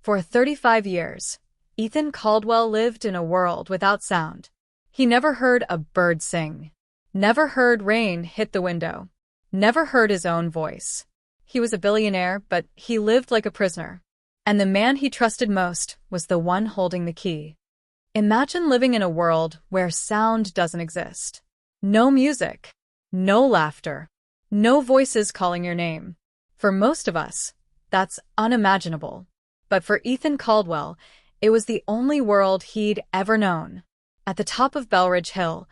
For 35 years, Ethan Caldwell lived in a world without sound. He never heard a bird sing, never heard rain hit the window, never heard his own voice. He was a billionaire, but he lived like a prisoner. And the man he trusted most was the one holding the key. Imagine living in a world where sound doesn't exist. No music, no laughter, no voices calling your name. For most of us, that's unimaginable. But for Ethan Caldwell, it was the only world he'd ever known. At the top of Belridge Hill,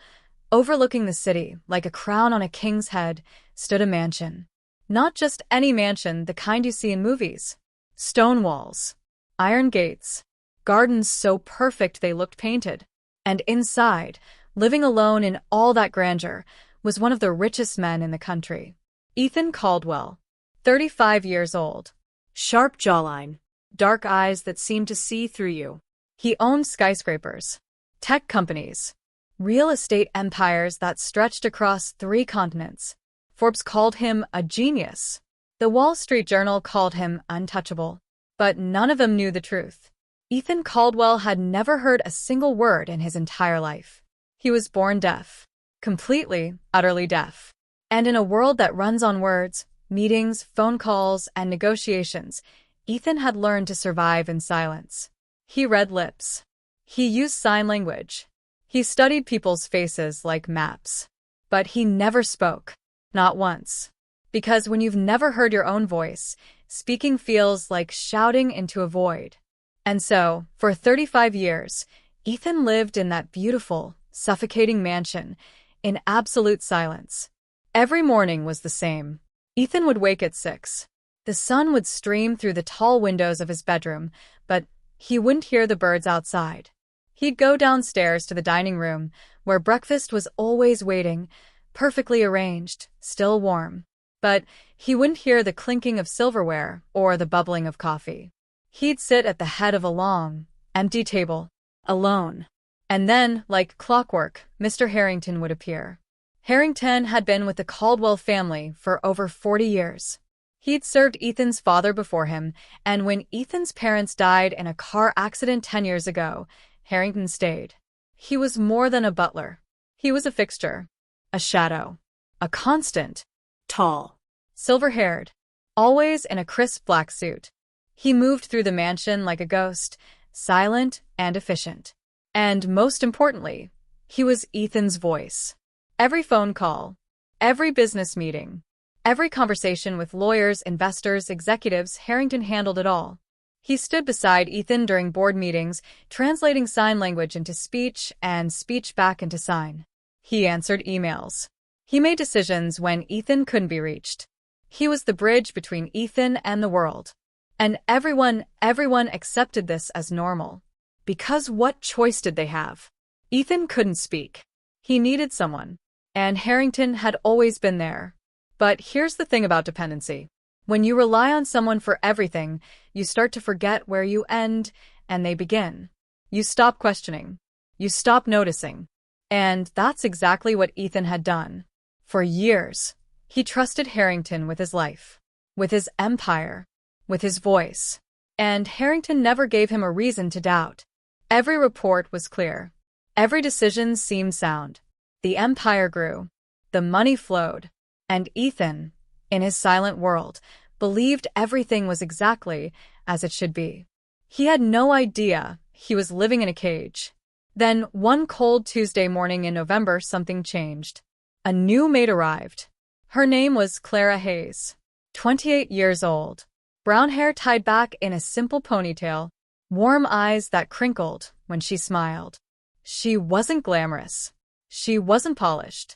overlooking the city like a crown on a king's head, stood a mansion. Not just any mansion, the kind you see in movies. Stone walls, iron gates, gardens so perfect they looked painted. And inside, living alone in all that grandeur, was one of the richest men in the country. Ethan Caldwell, 35 years old. Sharp jawline, dark eyes that seemed to see through you. He owned skyscrapers, tech companies, real estate empires that stretched across 3 continents. Forbes called him a genius. The Wall Street Journal called him untouchable. But none of them knew the truth. Ethan Caldwell had never heard a single word in his entire life. He was born deaf. Completely, utterly deaf. And in a world that runs on words, meetings, phone calls, and negotiations, Ethan had learned to survive in silence. He read lips. He used sign language. He studied people's faces like maps. But he never spoke. Not once. Because when you've never heard your own voice, speaking feels like shouting into a void. And so, for 35 years, Ethan lived in that beautiful, suffocating mansion, in absolute silence. Every morning was the same. Ethan would wake at 6. The sun would stream through the tall windows of his bedroom, but he wouldn't hear the birds outside. He'd go downstairs to the dining room, where breakfast was always waiting, perfectly arranged, still warm. But he wouldn't hear the clinking of silverware or the bubbling of coffee. He'd sit at the head of a long, empty table, alone. And then, like clockwork, Mr. Harrington would appear. Harrington had been with the Caldwell family for over 40 years. He'd served Ethan's father before him, and when Ethan's parents died in a car accident 10 years ago, Harrington stayed. He was more than a butler. He was a fixture, a shadow, a constant. Tall, silver-haired, always in a crisp black suit. He moved through the mansion like a ghost, silent and efficient. And most importantly, he was Ethan's voice. Every phone call, every business meeting, every conversation with lawyers, investors, executives, Harrington handled it all. He stood beside Ethan during board meetings, translating sign language into speech and speech back into sign. He answered emails. He made decisions when Ethan couldn't be reached. He was the bridge between Ethan and the world. And everyone accepted this as normal. Because what choice did they have? Ethan couldn't speak. He needed someone. And Harrington had always been there. But here's the thing about dependency. When you rely on someone for everything, you start to forget where you end and they begin. You stop questioning. You stop noticing. And that's exactly what Ethan had done. For years, he trusted Harrington with his life, with his empire, with his voice. And Harrington never gave him a reason to doubt. Every report was clear. Every decision seemed sound. The empire grew. The money flowed. And Ethan, in his silent world, believed everything was exactly as it should be. He had no idea he was living in a cage. Then, one cold Tuesday morning in November, something changed. A new maid arrived. Her name was Clara Hayes, 28 years old. Brown hair tied back in a simple ponytail, warm eyes that crinkled when she smiled. She wasn't glamorous. She wasn't polished.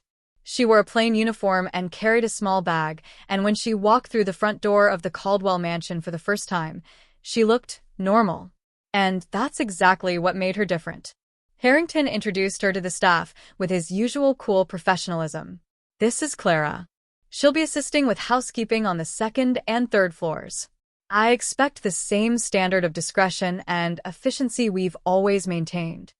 She wore a plain uniform and carried a small bag, and when she walked through the front door of the Caldwell mansion for the first time, she looked normal. And that's exactly what made her different. Harrington introduced her to the staff with his usual cool professionalism. This is Clara. She'll be assisting with housekeeping on the 2nd and 3rd floors. I expect the same standard of discretion and efficiency we've always maintained.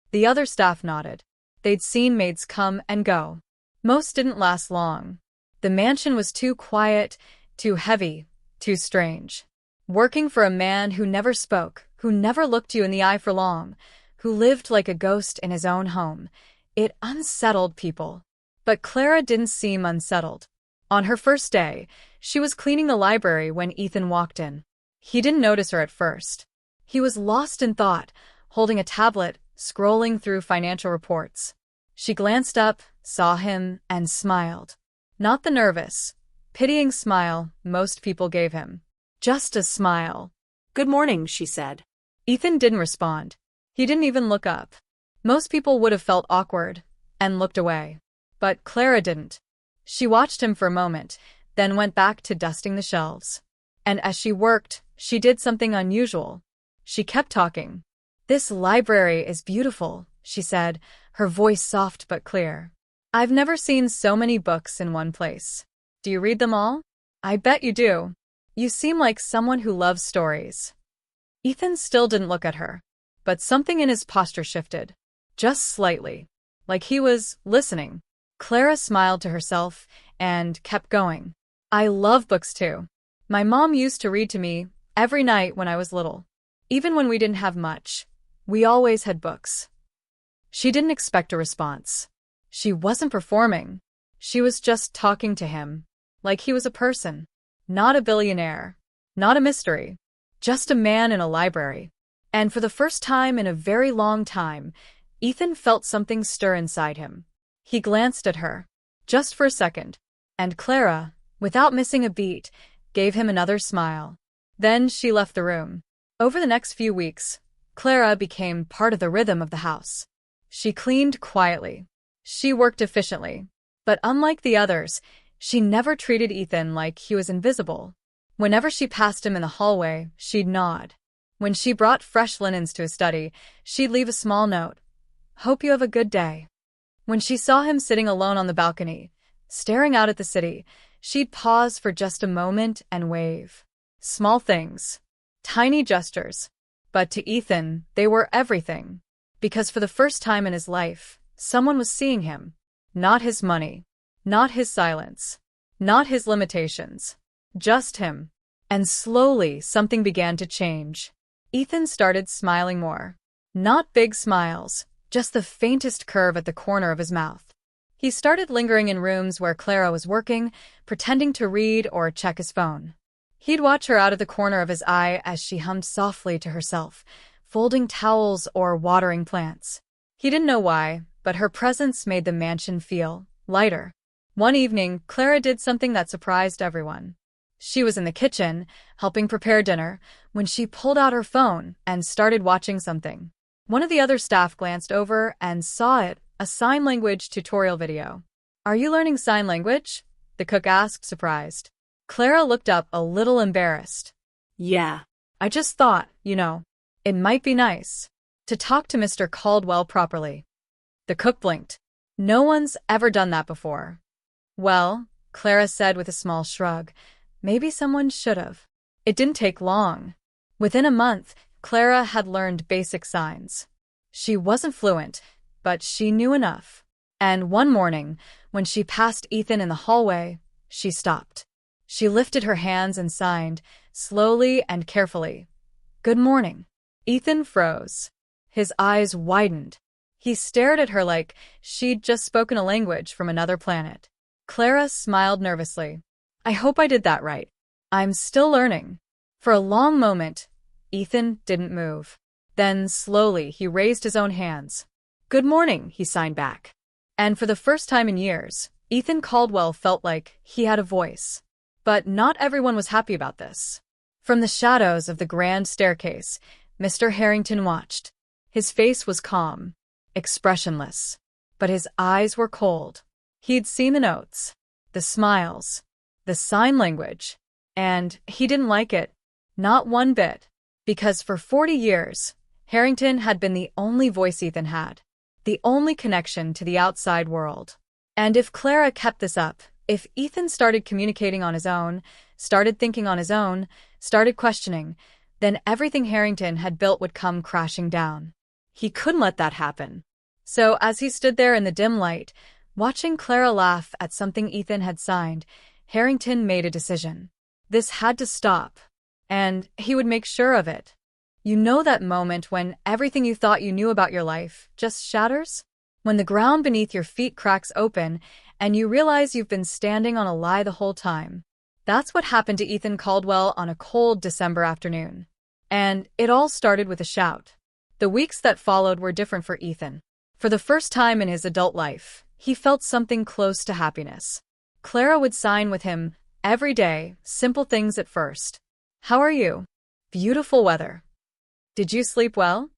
The other staff nodded. They'd seen maids come and go. Most didn't last long. The mansion was too quiet, too heavy, too strange. Working for a man who never spoke, who never looked you in the eye for long, who lived like a ghost in his own home. It unsettled people. But Clara didn't seem unsettled. On her first day, she was cleaning the library when Ethan walked in. He didn't notice her at first. He was lost in thought, holding a tablet, scrolling through financial reports. She glanced up, saw him, and smiled. Not the nervous, pitying smile most people gave him. Just a smile. "Good morning," she said. Ethan didn't respond. He didn't even look up. Most people would have felt awkward and looked away. But Clara didn't. She watched him for a moment, then went back to dusting the shelves. And as she worked, she did something unusual. She kept talking. "This library is beautiful," she said, her voice soft but clear. "I've never seen so many books in one place. Do you read them all? I bet you do. You seem like someone who loves stories." Ethan still didn't look at her, but something in his posture shifted. Just slightly. Like he was listening. Clara smiled to herself and kept going. "I love books too. My mom used to read to me every night when I was little. Even when we didn't have much, we always had books." She didn't expect a response. She wasn't performing. She was just talking to him, like he was a person. Not a billionaire. Not a mystery. Just a man in a library. And for the first time in a very long time, Ethan felt something stir inside him. He glanced at her, just for a second, and Clara, without missing a beat, gave him another smile. Then she left the room. Over the next few weeks, Clara became part of the rhythm of the house. She cleaned quietly. She worked efficiently. But unlike the others, she never treated Ethan like he was invisible. Whenever she passed him in the hallway, she'd nod. When she brought fresh linens to his study, she'd leave a small note. "Hope you have a good day." When she saw him sitting alone on the balcony, staring out at the city, she'd pause for just a moment and wave. Small things. Tiny gestures. But to Ethan, they were everything. Because for the first time in his life, someone was seeing him. Not his money. Not his silence. Not his limitations. Just him. And slowly, something began to change. Ethan started smiling more. Not big smiles, just the faintest curve at the corner of his mouth. He started lingering in rooms where Clara was working, pretending to read or check his phone. He'd watch her out of the corner of his eye as she hummed softly to herself, folding towels or watering plants. He didn't know why, but her presence made the mansion feel lighter. One evening, Clara did something that surprised everyone. She was in the kitchen, helping prepare dinner, when she pulled out her phone and started watching something. One of the other staff glanced over and saw it, a sign language tutorial video. "Are you learning sign language?" the cook asked, surprised. Clara looked up a little embarrassed. "Yeah. "I just thought, it might be nice to talk to Mr. Caldwell properly." The cook blinked. "No one's ever done that before." "Well," Clara said with a small shrug, "maybe someone should have." It didn't take long. Within a month, Clara had learned basic signs. She wasn't fluent, but she knew enough. And one morning, when she passed Ethan in the hallway, she stopped. She lifted her hands and signed, slowly and carefully. "Good morning." Ethan froze. His eyes widened. He stared at her like she'd just spoken a language from another planet. Clara smiled nervously. "I hope I did that right. I'm still learning." For a long moment, Ethan didn't move. Then, slowly, he raised his own hands. "Good morning," he signed back. And for the first time in years, Ethan Caldwell felt like he had a voice. But not everyone was happy about this. From the shadows of the grand staircase, Mr. Harrington watched. His face was calm, expressionless, but his eyes were cold. He'd seen the notes, the smiles, the sign language, and he didn't like it. Not one bit. Because for 40 years, Harrington had been the only voice Ethan had, the only connection to the outside world. And if Clara kept this up, if Ethan started communicating on his own, started thinking on his own, started questioning, then everything Harrington had built would come crashing down. He couldn't let that happen. So as he stood there in the dim light, watching Clara laugh at something Ethan had signed, Harrington made a decision. This had to stop. And he would make sure of it. You know that moment when everything you thought you knew about your life just shatters? When the ground beneath your feet cracks open and you realize you've been standing on a lie the whole time. That's what happened to Ethan Caldwell on a cold December afternoon. And it all started with a shout. The weeks that followed were different for Ethan. For the first time in his adult life, he felt something close to happiness. Clara would sign with him every day, simple things at first. How are you? Beautiful weather. Did you sleep well?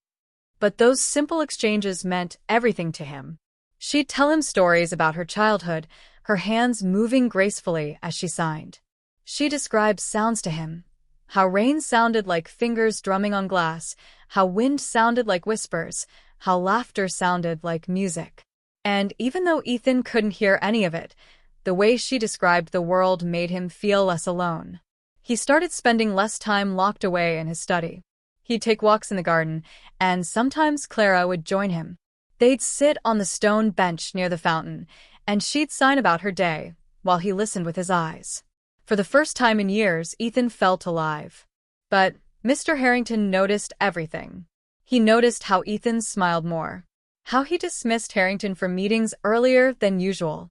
But those simple exchanges meant everything to him. She'd tell him stories about her childhood, her hands moving gracefully as she signed. She described sounds to him. How rain sounded like fingers drumming on glass, how wind sounded like whispers, how laughter sounded like music. And even though Ethan couldn't hear any of it, the way she described the world made him feel less alone. He started spending less time locked away in his study. He'd take walks in the garden, and sometimes Clara would join him. They'd sit on the stone bench near the fountain, and she'd sign about her day, while he listened with his eyes. For the first time in years, Ethan felt alive. But Mr. Harrington noticed everything. He noticed how Ethan smiled more, how he dismissed Harrington from meetings earlier than usual,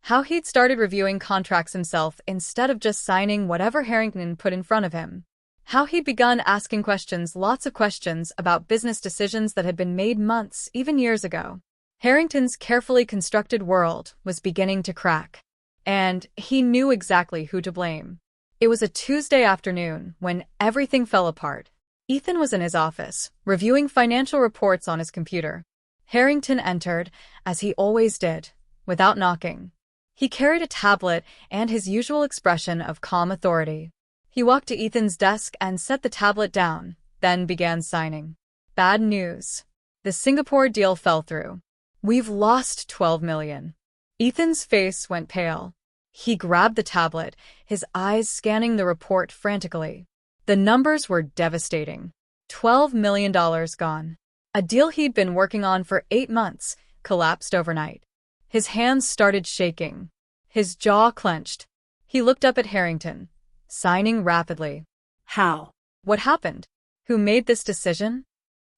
how he'd started reviewing contracts himself instead of just signing whatever Harrington put in front of him, how he'd begun asking questions, lots of questions about business decisions that had been made months, even years ago. Harrington's carefully constructed world was beginning to crack. And he knew exactly who to blame. It was a Tuesday afternoon when everything fell apart. Ethan was in his office, reviewing financial reports on his computer. Harrington entered, as he always did, without knocking. He carried a tablet and his usual expression of calm authority. He walked to Ethan's desk and set the tablet down, then began signing. Bad news. The Singapore deal fell through. We've lost $12 million. Ethan's face went pale. He grabbed the tablet, his eyes scanning the report frantically. The numbers were devastating. $12 million gone. A deal he'd been working on for 8 months collapsed overnight. His hands started shaking. His jaw clenched. He looked up at Harrington, signing rapidly. How? What happened? Who made this decision?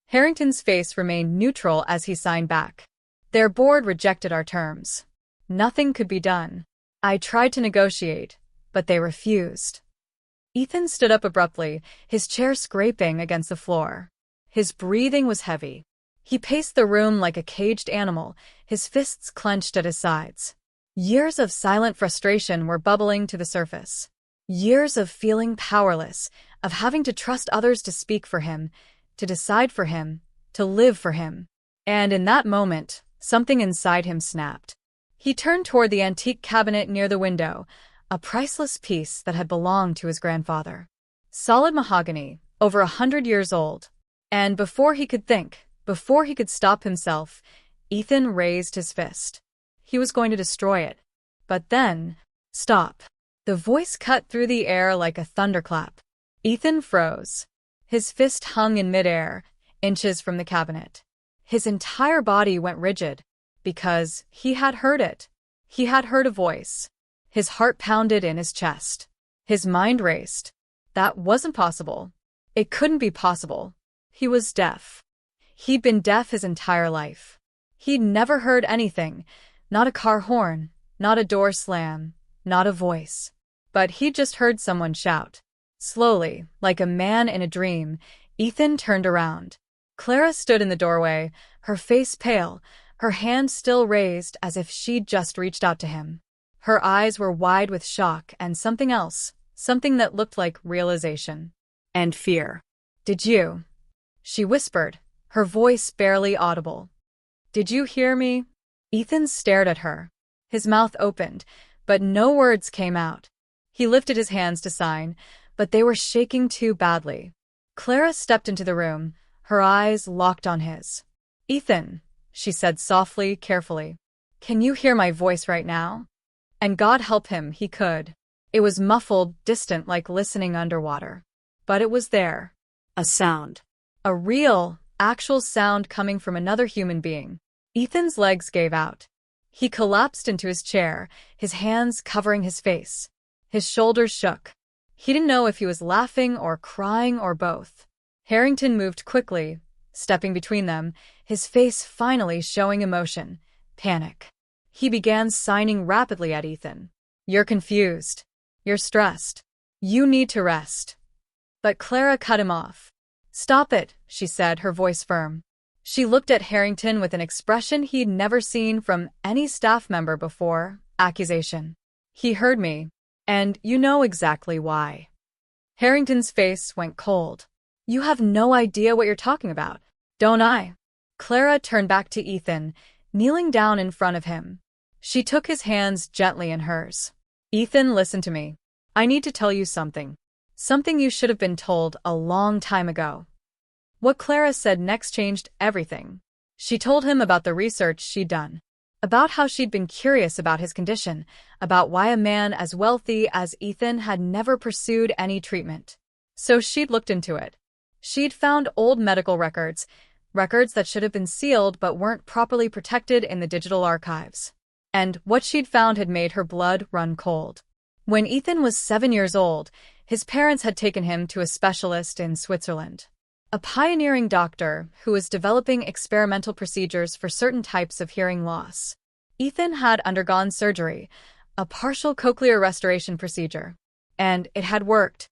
Harrington's face remained neutral as he signed back. Their board rejected our terms. Nothing could be done. I tried to negotiate, but they refused. Ethan stood up abruptly, his chair scraping against the floor. His breathing was heavy. He paced the room like a caged animal, his fists clenched at his sides. Years of silent frustration were bubbling to the surface. Years of feeling powerless, of having to trust others to speak for him, to decide for him, to live for him. And in that moment, something inside him snapped. He turned toward the antique cabinet near the window, a priceless piece that had belonged to his grandfather. Solid mahogany, over 100 years old. And before he could think, before he could stop himself, Ethan raised his fist. He was going to destroy it. But then, stop. The voice cut through the air like a thunderclap. Ethan froze. His fist hung in midair, inches from the cabinet. His entire body went rigid, because he had heard it. He had heard a voice. His heart pounded in his chest. His mind raced. That wasn't possible. It couldn't be possible. He was deaf. He'd been deaf his entire life. He'd never heard anything, not a car horn, not a door slam, not a voice. But he'd just heard someone shout. Slowly, like a man in a dream, Ethan turned around. Clara stood in the doorway, her face pale, her hand still raised as if she'd just reached out to him. Her eyes were wide with shock and something else, something that looked like realization. And fear. Did you? She whispered, her voice barely audible. Did you hear me? Ethan stared at her. His mouth opened, but no words came out. He lifted his hands to sign, but they were shaking too badly. Clara stepped into the room, her eyes locked on his. Ethan, she said softly, carefully. Can you hear my voice right now? And God help him, he could. It was muffled, distant, like listening underwater. But it was there. A sound. A real, actual sound coming from another human being. Ethan's legs gave out. He collapsed into his chair, his hands covering his face. His shoulders shook. He didn't know if he was laughing or crying or both. Harrington moved quickly, stepping between them, his face finally showing emotion, panic. He began signing rapidly at Ethan. "You're confused. You're stressed. You need to rest." But Clara cut him off. "Stop it," she said, her voice firm. She looked at Harrington with an expression he'd never seen from any staff member before, accusation. "He heard me, and you know exactly why." Harrington's face went cold. "You have no idea what you're talking about, don't I?" Clara turned back to Ethan, kneeling down in front of him. She took his hands gently in hers. "Ethan, listen to me. I need to tell you something. Something you should have been told a long time ago." What Clara said next changed everything. She told him about the research she'd done, about how she'd been curious about his condition, about why a man as wealthy as Ethan had never pursued any treatment. So she'd looked into it. She'd found old medical records, records that should have been sealed but weren't properly protected in the digital archives. And what she'd found had made her blood run cold. When Ethan was 7 years old, his parents had taken him to a specialist in Switzerland, a pioneering doctor who was developing experimental procedures for certain types of hearing loss. Ethan had undergone surgery, a partial cochlear restoration procedure, and it had worked.